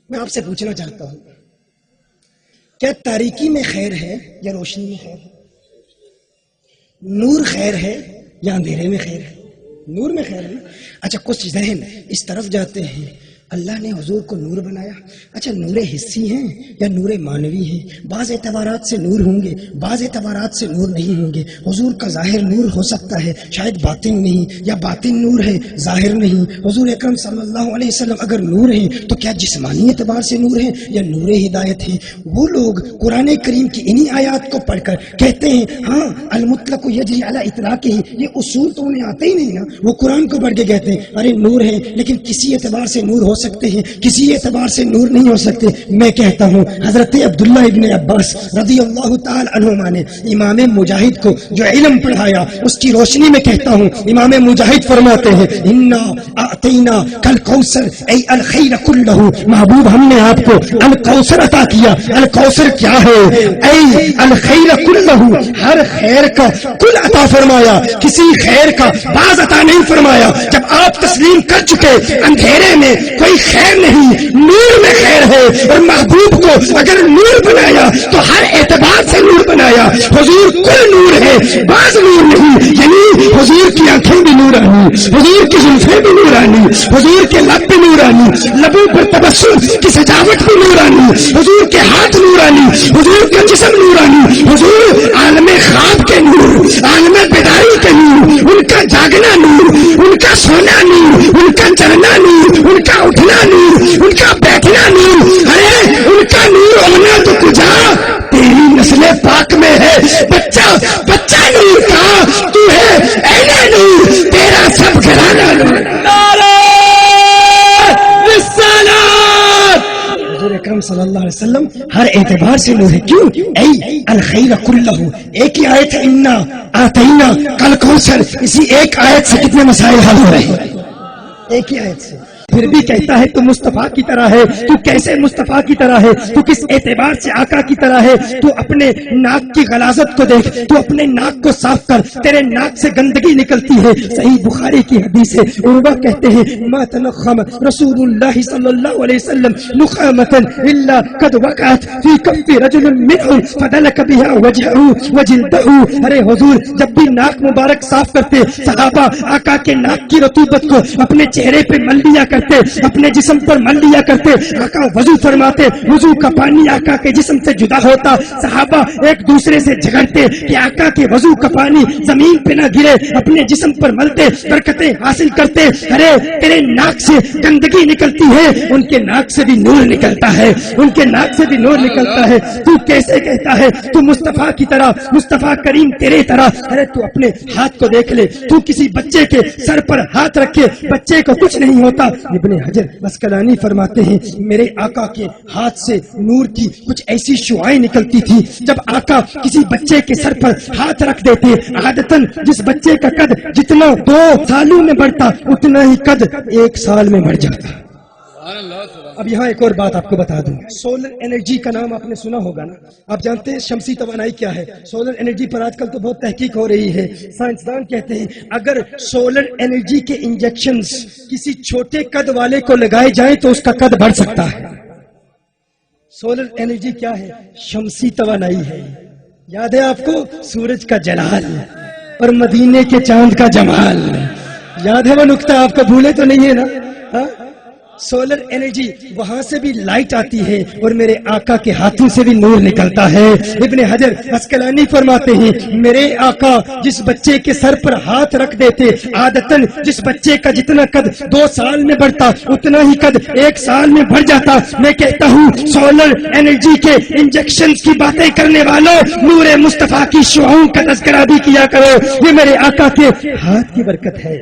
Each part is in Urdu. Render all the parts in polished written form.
میں آپ سے پوچھنا چاہتا ہوں، کیا تاریکی میں خیر ہے یا روشنی میں خیر ہے؟ نور خیر ہے یا اندھیرے میں خیر ہے؟ نور میں خیر ہے۔ اچھا، کچھ ذہن اس طرف جاتے ہیں، اللہ نے حضور کو نور بنایا، اچھا نور حسی ہیں یا نور معنوی ہیں؟ بعض اعتبارات سے نور ہوں گے، بعض اعتبارات سے نور نہیں ہوں گے۔ حضور کا ظاہر نور ہو سکتا ہے، شاید باطن نہیں، یا باطن نور ہے ظاہر نہیں۔ حضور اکرم صلی اللہ علیہ وسلم اگر نور ہیں تو کیا جسمانی اعتبار سے نور ہیں یا نور ہدایت ہیں؟ وہ لوگ قرآن کریم کی انہی آیات کو پڑھ کر کہتے ہیں ہاں المطلق یجری علی اطلاقہ، یہ اصول تو انہیں آتے ہی نہیں نا، وہ قرآن کو پڑھ کے کہتے ہیں ارے نور ہے، لیکن کسی اعتبار سے نور ہو سکتے ہیں، کسی اعتبار سے نور نہیں ہو سکتے۔ میں کہتا ہوں حضرت عبداللہ ابن عباس رضی اللہ تعالی عنہما نے امام مجاہد کو جو علم پڑھایا، اس کی روشنی میں کہتا ہوں، امام مجاہد فرماتے ہیں انا اعطینا کالکوثر ای الخیر کلہ، محبوب ہم نے آپ کو الکوثر عطا کیا۔ الکوثر کیا ہے؟ ای الخیر کلہ، ہر خیر کا کل عطا فرمایا، کسی خیر کا بعض عطا نہیں فرمایا۔ جب آپ تسلیم کر چکے اندھیرے میں کوئی خیر نہیں، نور میں خیر ہے، اور محبوب کو اگر نور بنایا تو ہر اعتبار سے نور بنایا۔ حضور کل نور ہے، بعض نور نہیں، یعنی حضور کی آنکھیں بھی نورانی، حضور کی زلفیں بھی نورانی، حضور کے لب بھی نورانی، لبوں پر تبسم کی سجاوٹ بھی نورانی، حضور کے ہاتھ نورانی، حضور کا جسم نورانی، حضور عالم خواب کے نور، عالم بیداری کے نور، ان کا جاگنا نور، ان کا سونا نور، ان کا چڑھنا نور، ان کا اٹھنا نور، ان کا بیٹھنا نور۔ ارے ان کا نور ہونا تو کجا، تیری نسل پاک میں ہے، بچہ بچہ نور کا تو ہے، اہل نور، تیرا سب گھرانہ نور۔ حضور اکرم صلی اللہ علیہ وسلم ہر اعتبار سے نور ہے۔ کیوں؟ ای الخیر کلہ، ایک ہی آیت ہے انا آتینا کالکوثر، اسی ایک آیت سے کتنے مسائل حل ہو رہے ہیں، ایک ہی آیت سے۔ پھر بھی کہتا ہے تو مصطفیٰ کی طرح ہے، تو کیسے مصطفیٰ کی طرح ہے، تو کس اعتبار سے آقا کی طرح ہے؟ تو اپنے ناک کی غلاظت کو دیکھ، تو اپنے ناک کو صاف کر، تیرے ناک سے گندگی نکلتی ہے۔ صحیح بخاری کی حدیث ہے، عروہ کہتے ہیں ما تنخم رسول اللہ صلی اللہ علیہ وسلم نخامتا الا قد وقعت فی کف رجل منهم فدلک بها وجهه وجلده۔ ارے حضور جب بھی ناک مبارک صاف کرتے، صحابہ آقا کے ناک کی رطوبت کو اپنے چہرے پہ مل لیا کرتے، اپنے جسم پر مل لیا کرتے۔ آقا وضو فرماتے، وضو کا پانی آقا کے جسم سے جدا ہوتا، صحابہ ایک دوسرے سے جھگڑتے کہ آقا کے وضو کا پانی زمین پہ نہ گرے، اپنے جسم پر ملتے، برکتیں حاصل کرتے۔ ارے تیرے ناک سے گندگی نکلتی ہے، ان کے ناک سے بھی نور نکلتا ہے، ان کے ناک سے بھی نور نکلتا ہے۔ تو کیسے کہتا ہے تو مصطفیٰ کی طرح، مصطفیٰ کریم تیرے طرح؟ ارے تو اپنے ہاتھ کو دیکھ لے، تو کسی بچے کے سر پر ہاتھ رکھے، بچے کو کچھ نہیں ہوتا۔ ابن حجر اسقلانی فرماتے ہیں میرے آقا کے ہاتھ سے نور کی کچھ ایسی شعائیں نکلتی تھی، جب آقا کسی بچے کے سر پر ہاتھ رکھ دیتے، عادتاً جس بچے کا قد جتنا 2 سالوں میں بڑھتا، اتنا ہی قد 1 سال میں بڑھ جاتا۔ اب یہاں ایک اور بات آپ کو بتا دوں، سولر انرجی کا نام آپ نے سنا ہوگا نا؟ آپ جانتے ہیں شمسی توانائی کیا ہے؟ سولر انرجی پر آج کل تو بہت تحقیق ہو رہی ہے۔ سائنسدان کہتے ہیں اگر سولر انرجی کے انجیکشنز کسی چھوٹے قد والے کو لگائے جائیں تو اس کا قد بڑھ سکتا ہے۔ سولر انرجی کیا ہے؟ شمسی توانائی ہے۔ یاد ہے آپ کو سورج کا جلال اور مدینے کے چاند کا جمال؟ یاد ہے وہ نقطہ آپ کو؟ بھولے تو نہیں ہے نا؟ ہاں، سولر انرجی وہاں سے بھی لائٹ آتی ہے اور میرے آقا کے ہاتھوں سے بھی نور نکلتا ہے۔ ابن حجر اسقلانی فرماتے ہیں میرے آقا جس بچے کے سر پر ہاتھ رکھ دیتے، عادتاً جس بچے کا جتنا قد 2 سال میں بڑھتا، اتنا ہی قد 1 سال میں بڑھ جاتا۔ میں کہتا ہوں سولر انرجی کے انجیکشنز کی باتیں کرنے والوں، نور مصطفیٰ کی شعاؤں کا تذکرہ بھی کیا کرو۔ یہ میرے آقا کے ہاتھ کی برکت ہے،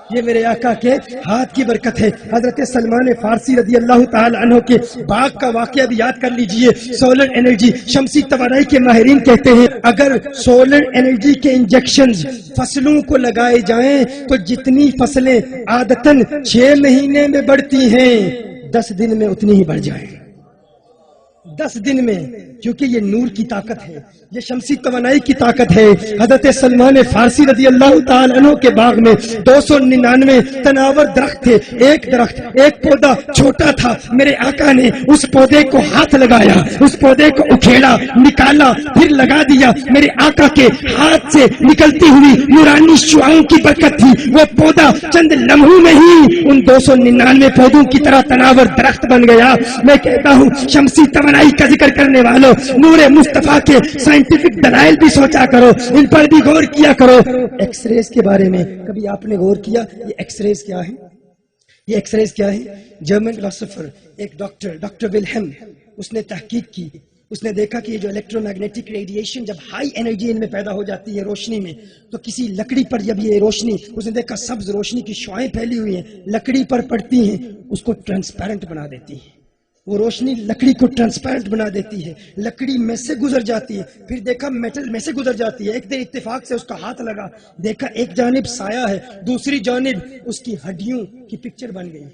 یہ میرے آقا کے ہاتھ کی برکت ہے۔ حضرت سلمان فارسی رضی اللہ تعالی عنہ کے باغ کا واقعہ بھی یاد کر لیجئے۔ سولر انرجی، شمسی توانائی کے ماہرین کہتے ہیں اگر سولر انرجی کے انجیکشنز فصلوں کو لگائے جائیں تو جتنی فصلیں عادتاً 6 مہینے میں بڑھتی ہیں، 10 دن میں اتنی ہی بڑھ جائیں۔ 10 دن میں، کیونکہ یہ نور کی طاقت ہے، یہ شمسی توانائی کی طاقت ہے۔ حضرت سلمان فارسی رضی اللہ تعالی عنہ کے باغ میں 299 تناور درخت تھے، ایک درخت، ایک پودا چھوٹا تھا، میرے آقا نے اس پودے کو ہاتھ لگایا، اس پودے کو اکھیڑا، نکالا، پھر لگا دیا۔ میرے آقا کے ہاتھ سے نکلتی ہوئی نورانی شعاؤں کی برکت تھی، وہ پودا چند لمحوں میں ہی ان 299 پودوں کی طرح تناور درخت بن گیا۔ میں کہتا ہوں شمسی توانائی کا ذکر کرنے والوں، نور مصطفیٰ کے سائنٹیفک دلائل بھی سوچا کرو، ان پر بھی غور کیا کرو۔ ایکس ریز کے بارے میں کبھی آپ نے غور کیا؟ یہ ایکس ریز کیا ہے؟ یہ ایکس ریز کیا ہے؟ جرمن فلاسفر ایک ڈاکٹر ولہم، اس نے تحقیق کی، اس نے دیکھا کہ یہ جو الیکٹرو میگنیٹک ریڈیشن جب ہائی انرجی ان میں پیدا ہو جاتی ہے روشنی میں، تو کسی لکڑی پر جب یہ روشنی، اس نے دیکھا سبز روشنی کی شعائیں پھیلی ہوئی ہیں، لکڑی پر پڑتی ہیں، اس کو ٹرانسپیرنٹ بنا دیتی ہیں۔ وہ روشنی لکڑی کو ٹرانسپیرنٹ بنا دیتی ہے، لکڑی میں سے گزر جاتی ہے، پھر دیکھا میٹل میں سے گزر جاتی ہے۔ ایک دن اتفاق سے اس کا ہاتھ لگا، دیکھا ایک جانب سایہ ہے، دوسری جانب اس کی ہڈیوں کی پکچر بن گئی۔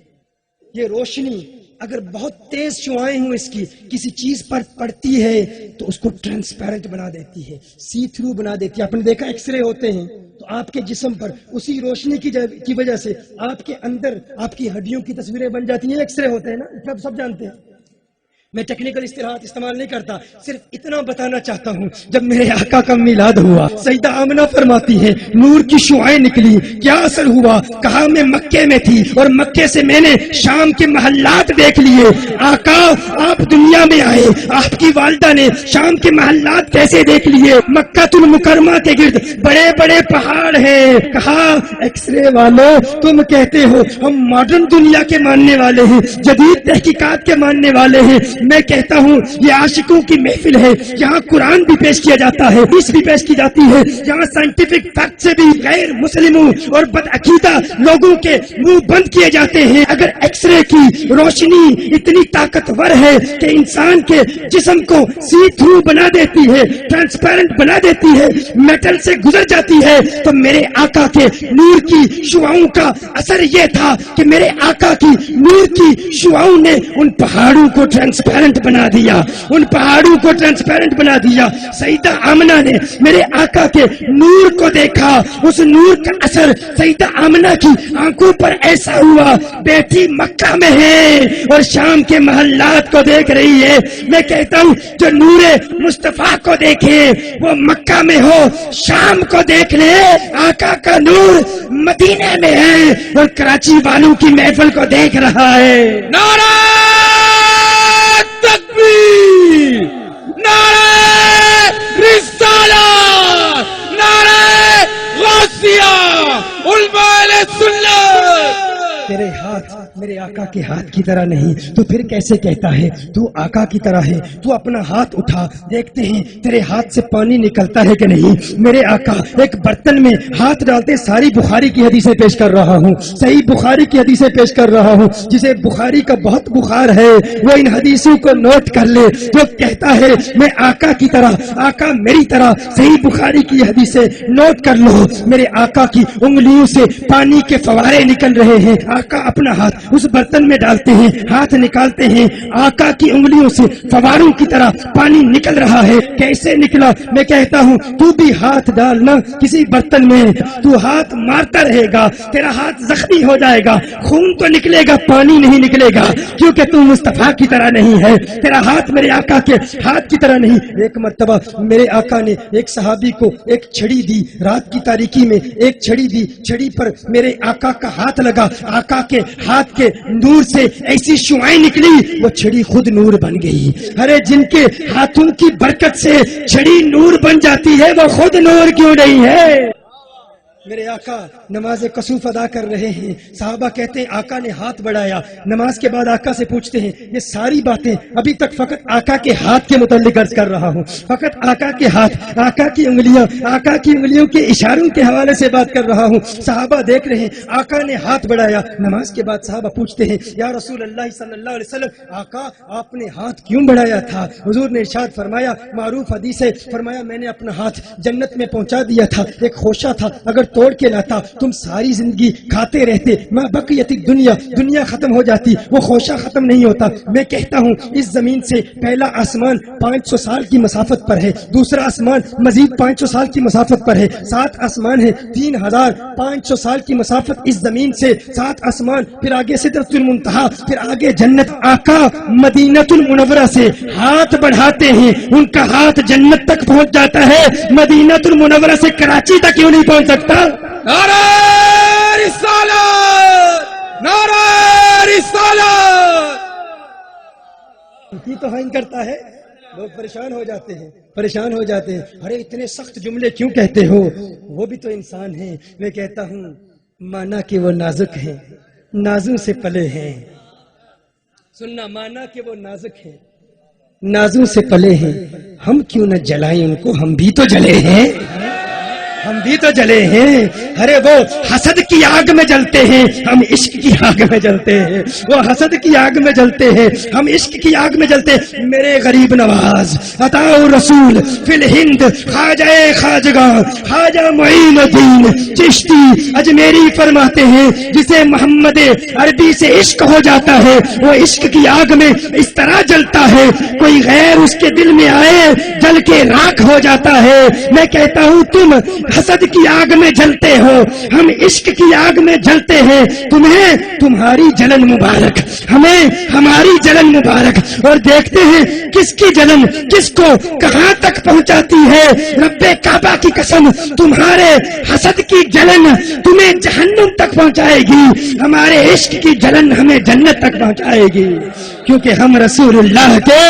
یہ روشنی اگر بہت تیز شعائیں ہوں اس کی کسی چیز پر پڑتی ہے تو اس کو ٹرانسپیرنٹ بنا دیتی ہے، سی تھرو بنا دیتی ہے۔ آپ نے دیکھا ایکس رے ہوتے ہیں تو آپ کے جسم پر اسی روشنی کی وجہ سے آپ کے اندر آپ کی ہڈیوں کی تصویریں بن جاتی ہیں، ایکس رے ہوتے ہیں نا، سب جانتے ہیں۔ میں ٹیکنیکل اصطلاحات استعمال نہیں کرتا، صرف اتنا بتانا چاہتا ہوں، جب میرے آقا کا میلاد ہوا، سیدہ آمنہ فرماتی ہے نور کی شعائیں نکلی، کیا اثر ہوا؟ کہا میں مکے میں تھی اور مکے سے میں نے شام کے محلات دیکھ لیے۔ آقا آپ دنیا میں آئے، آپ کی والدہ نے شام کے محلات کیسے دیکھ لیے؟ مکہ المکرمہ کے گرد بڑے بڑے پہاڑ ہیں۔ کہا ایکس رے والوں تم کہتے ہو ہم ماڈرن دنیا کے ماننے والے ہیں، جدید تحقیقات کے ماننے والے ہیں، میں کہتا ہوں یہ عاشقوں کی محفل ہے، یہاں قرآن بھی پیش کیا جاتا ہے، حدیث بھی پیش کی جاتی ہے، یہاں سائنٹیفک فیکٹ سے بھی غیر مسلموں اور بدعقیدہ لوگوں کے منہ بند کیے جاتے ہیں۔ اگر ایکس رے کی روشنی اتنی طاقتور ہے کہ انسان کے جسم کو سی تھرو بنا دیتی ہے، ٹرانسپیرنٹ بنا دیتی ہے، میٹل سے گزر جاتی ہے، تو میرے آقا کے نور کی شعاؤں کا اثر یہ تھا کہ میرے آقا کی نور کی شعاؤں نے ان پہاڑوں کو ٹرانسپیرنٹ بنا دیا، ان پہاڑوں کو ٹرانسپیرنٹ بنا دیا۔ سیدہ آمنہ نے میرے آقا کے نور کو دیکھا، اس نور کا اثر سیدہ آمنہ کی آنکھوں پر ایسا ہوا، بیٹی مکہ میں ہے اور شام کے محلات کو دیکھ رہی ہے۔ میں کہتا ہوں جو نور مصطفیٰ کو دیکھے وہ مکہ میں ہو، شام کو دیکھ لے، آقا کا نور مدینے میں ہے اور کراچی والوں کی محفل کو دیکھ رہا ہے۔ نعرہ تکبیر، نعرہ رسالت، نعرہ غوثیہ، علماء اہل سنت۔ تیرے ہاتھ میرے آقا کے ہاتھ کی طرح نہیں، تو پھر کیسے کہتا ہے تو آقا کی طرح ہے؟ تو اپنا ہاتھ اٹھا، دیکھتے ہیں تیرے ہاتھ سے پانی نکلتا ہے کہ نہیں۔ میرے آقا ایک برتن میں ہاتھ ڈالتے، ساری بخاری کی حدیثیں پیش کر رہا ہوں، صحیح بخاری کی حدیثیں پیش کر رہا ہوں، جسے بخاری کا بہت بخار ہے وہ ان حدیثوں کو نوٹ کر لے، جو کہتا ہے میں آقا کی طرح، آقا میری طرح۔ صحیح بخاری کی حدیثیں نوٹ کر لو، میرے آقا کی انگلیوں سے پانی کے فوارے نکل رہے ہیں، آقا اپنا ہاتھ اس برتن میں ڈالتے ہیں، ہاتھ نکالتے ہیں، آقا کی انگلیوں سے فواروں کی طرح پانی نکل رہا ہے۔ کیسے نکلا؟ میں کہتا ہوں تو بھی ہاتھ ڈالنا کسی برتن میں، تو ہاتھ مارتا رہے گا، تیرا ہاتھ زخمی ہو جائے گا، خون تو نکلے گا، پانی نہیں نکلے گا، کیونکہ تو مصطفیٰ کی طرح نہیں ہے، تیرا ہاتھ میرے آقا کے ہاتھ کی طرح نہیں۔ ایک مرتبہ میرے آقا نے ایک صحابی کو ایک چھڑی دی، رات کی تاریکی میں ایک چھڑی دی، چھڑی پر میرے آقا کا ہاتھ لگا، آقا کے ہاتھ کے نور سے ایسی شعائیں نکلی وہ چھڑی خود نور بن گئی۔ ارے جن کے ہاتھوں کی برکت سے چھڑی نور بن جاتی ہے وہ خود نور کیوں نہیں ہے؟ میرے آقا نماز کسوف ادا کر رہے ہیں، صحابہ کہتے ہیں آقا نے ہاتھ بڑھایا، نماز کے بعد آقا سے پوچھتے ہیں یہ ساری باتیں ابھی تک فقط آقا کے ہاتھ کے متعلق عرض کر رہا ہوں، فقط آقا کے ہاتھ، آقا کی انگلیاں، آقا کی انگلیوں کے اشاروں کے حوالے سے بات کر رہا ہوں۔ صحابہ دیکھ رہے ہیں آقا نے ہاتھ بڑھایا، نماز کے بعد صحابہ پوچھتے ہیں یا رسول اللہ صلی اللہ علیہ وسلم آقا آپ نے ہاتھ کیوں بڑھایا تھا؟ حضور نے ارشاد فرمایا، معروف حدیث ہے، فرمایا میں نے اپنا ہاتھ جنت میں پہنچا دیا تھا، ایک خوشہ تھا، اگر توڑ کے لاتا تم ساری زندگی کھاتے رہتے، ما بقیت الدنیا، دنیا ختم ہو جاتی، وہ خوشہ ختم نہیں ہوتا۔ میں کہتا ہوں اس زمین سے پہلا آسمان 500 سال کی مسافت پر ہے، دوسرا آسمان مزید 500 سال کی مسافت پر ہے، 7 آسمان ہے 3500 سال کی مسافت اس زمین سے، 7 آسمان، پھر آگے سدرۃ المنتہا، پھر آگے جنت۔ آقا مدینۃ المنورہ سے ہاتھ بڑھاتے ہیں، ان کا ہاتھ جنت تک پہنچ جاتا ہے، مدینۃ المنورہ سے کراچی تک کیوں نہیں پہنچ سکتا؟ نعرہ رسالت، نعرہ رسالت کی توہین کرتا ہے، لوگ پریشان ہو جاتے ہیں، پریشان ہو جاتے ہیں، ارے اتنے سخت جملے کیوں کہتے ہو؟ وہ بھی تو انسان ہیں۔ میں کہتا ہوں مانا کہ وہ نازک ہیں، نازوں سے پلے ہیں، سننا، مانا کہ وہ نازک ہیں، نازوں سے پلے ہیں، ہم کیوں نہ جلائیں ان کو، ہم بھی تو جلے ہیں، ہم بھی تو جلے ہیں۔ ارے وہ حسد کی آگ میں جلتے ہیں، ہم عشق کی آگ میں جلتے ہیں، وہ حسد کی آگ میں جلتے ہیں، ہم عشق کی آگ میں جلتے ہیں۔ میرے غریب نواز عطا رسول فی الہند خواجہ خواجگاں خواجہ معین الدین چشتی اجمیری فرماتے ہیں جسے محمد عربی سے عشق ہو جاتا ہے وہ عشق کی آگ میں اس طرح جلتا ہے، کوئی غیر اس کے دل میں آئے جل کے راکھ ہو جاتا ہے۔ میں کہتا ہوں تم حسد کی آگ میں جلتے ہو، ہم عشق کی آگ میں جلتے ہیں، تمہیں تمہاری جلن مبارک، ہمیں ہماری جلن مبارک، اور دیکھتے ہیں کس کی جلن کس کو کہاں تک پہنچاتی ہے۔ رب کعبہ کی قسم تمہارے حسد کی جلن تمہیں جہنم تک پہنچائے گی، ہمارے عشق کی جلن ہمیں جنت تک پہنچائے گی، کیونکہ ہم رسول اللہ کے،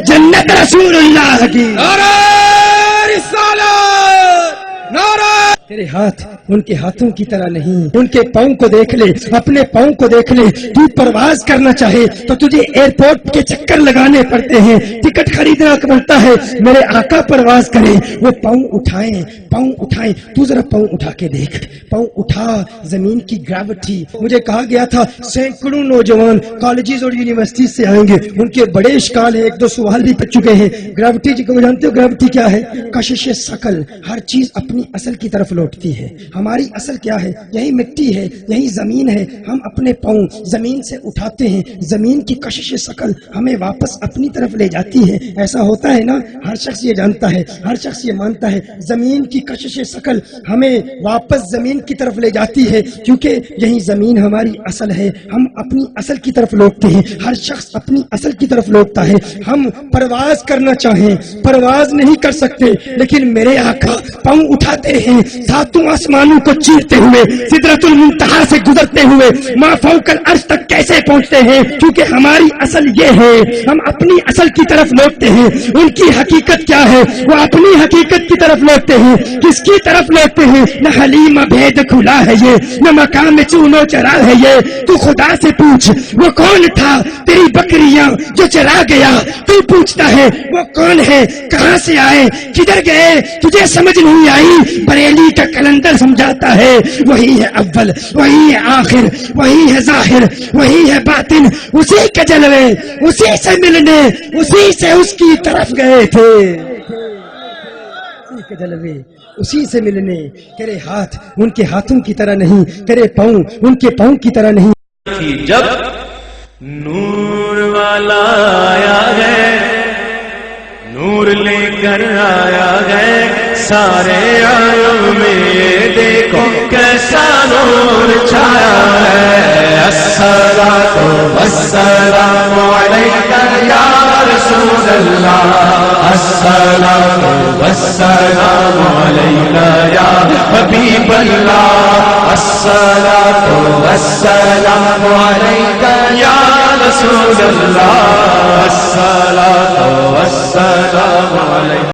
جنت رسول اللہ کی۔ نعرہ رسالت، نعرہ تیرے ہاتھ ان کے ہاتھوں کی طرح نہیں، ان کے پاؤں کو دیکھ لے، اپنے پاؤں کو دیکھ لے۔ تو پرواز کرنا چاہے تو تجھے ایئرپورٹ کے چکر لگانے پڑتے ہیں، ٹکٹ خریدنا پڑتا ہے۔ میرے آقا پرواز کرے، وہ پاؤں اٹھائیں، پاؤں اٹھائیں۔ تو ذرا پاؤں اٹھا کے دیکھ، پاؤں اٹھا، زمین کی گریوٹی۔ مجھے کہا گیا تھا سینکڑوں نوجوان کالجز اور یونیورسٹیز سے آئیں گے، ان کے بڑے اشکال ہیں، 1-2 سوال بھی پڑ چکے ہیں۔ گریوٹی کو جانتے ہو گریوٹی کیا ہے؟ کشش ثقل، ہر چیز اپنی اصل کی طرف لوٹتی ہے۔ ہماری اصل کیا ہے؟ یہی مٹی ہے، یہی زمین ہے۔ ہم اپنے پاؤں زمین سے اٹھاتے ہیں، زمین کی کشش ثقل ہمیں واپس اپنی طرف لے جاتی ہے۔ ایسا ہوتا ہے نا، ہر شخص یہ جانتا ہے، ہر شخص یہ مانتا ہے، زمین کی کشش ثقل ہمیں واپس زمین کی طرف لے جاتی ہے، کیونکہ یہی زمین ہماری اصل ہے۔ ہم اپنی اصل کی طرف لوٹتے ہیں، ہر شخص اپنی اصل کی طرف لوٹتا ہے۔ ہم پرواز کرنا چاہیں پرواز نہیں کر سکتے، لیکن میرے آقا پاؤں اٹھاتے ہیں، 7 آسمانوں کو چیرتے ہوئے، سدرۃ المنتہا سے گزرتے ہوئے ما فوق العرش تک کیسے پہنچتے ہیں؟ کیونکہ ہماری اصل یہ ہے، ہم اپنی اصل کی طرف لوٹتے ہیں۔ ان کی حقیقت کیا ہے؟ وہ اپنی حقیقت کی طرف لوٹتے ہیں۔ کس کی طرف لوٹتے ہیں؟ نہ حلیم بھید کھلا ہے یہ، نہ مقام چونو چرا ہے یہ۔ تو خدا سے پوچھ وہ کون تھا تیری بکریاں جو چرا گیا؟ تو پوچھتا ہے وہ کون ہے، کہاں سے آئے، کدھر گئے؟ تجھے سمجھ نہیں آئی؟ بریلی کا کلندر سمجھاتا ہے وہی ہے اول، وہی ہے آخر، وہی ہے ظاہر، وہی ہے باطن، اسی کے جلوے، اسی سے ملنے، اسی سے اس کی طرف گئے تھے، اسی کے جلوے، اسی سے ملنے۔ تیرے ہاتھ ان کے ہاتھوں کی طرح نہیں، تیرے پاؤں ان کے پاؤں کی طرح نہیں۔ جب نور والا آیا ہے، نور لے کر آیا ہے سارے عالم میں، دیکھو کیسا نور چھایا ہے۔ الصلاۃ والسلام علیک یا رسول اللہ، الصلاۃ والسلام علیک یا حبیب اللہ، الصلاۃ والسلام علیک یا رسول اللہ، الصلاۃ والسلام علیک۔